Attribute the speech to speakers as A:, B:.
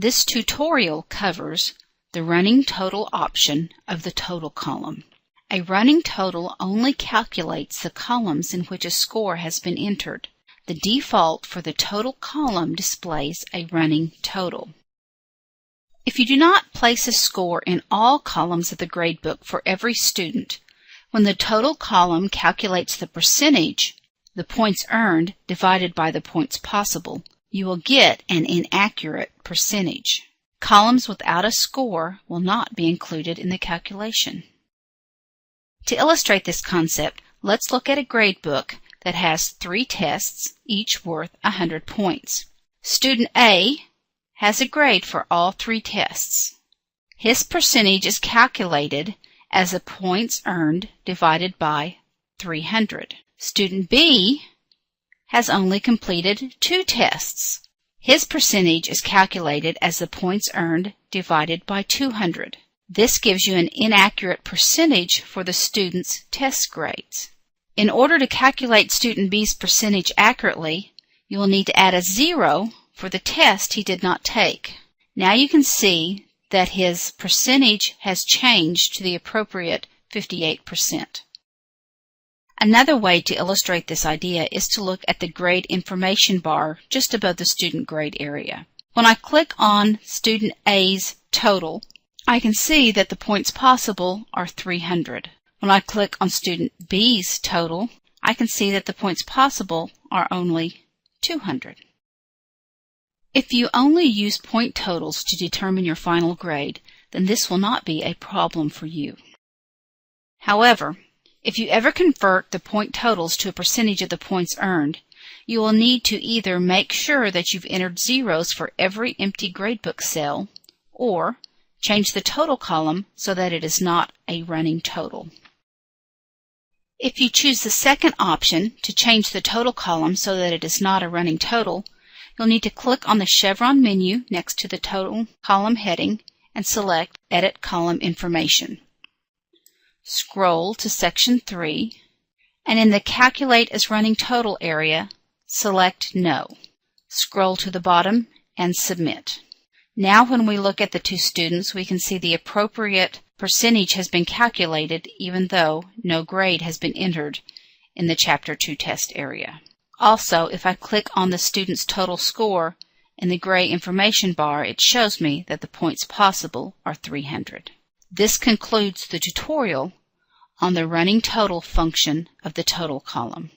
A: This tutorial covers the running total option of the total column. A running total only calculates the columns in which a score has been entered. The default for the total column displays a running total. If you do not place a score in all columns of the gradebook for every student, when the total column calculates the percentage, the points earned divided by the points possible, you will get an inaccurate percentage. Columns without a score will not be included in the calculation. To illustrate this concept, let's look at a gradebook that has 3 tests, each worth 100 points. Student A has a grade for all 3 tests. His percentage is calculated as the points earned divided by 300. Student B has only completed 2 tests. His percentage is calculated as the points earned divided by 200. This gives you an inaccurate percentage for the student's test grades. In order to calculate student B's percentage accurately, you will need to add a 0 for the test he did not take. Now you can see that his percentage has changed to the appropriate 58%. Another way to illustrate this idea is to look at the grade information bar just above the student grade area. When I click on student A's total, I can see that the points possible are 300. When I click on student B's total, I can see that the points possible are only 200. If you only use point totals to determine your final grade, then this will not be a problem for you. However, if you ever convert the point totals to a percentage of the points earned, you will need to either make sure that you've entered zeros for every empty gradebook cell, or change the total column so that it is not a running total. If you choose the second option, to change the total column so that it is not a running total, you'll need to click on the chevron menu next to the total column heading and select Edit Column Information. Scroll to Section 3, and in the Calculate as Running Total area, select No. Scroll to the bottom and Submit. Now when we look at the 2 students, we can see the appropriate percentage has been calculated even though no grade has been entered in the Chapter 2 test area. Also, if I click on the student's total score in the gray information bar, it shows me that the points possible are 300. This concludes the tutorial on the running total function of the total column.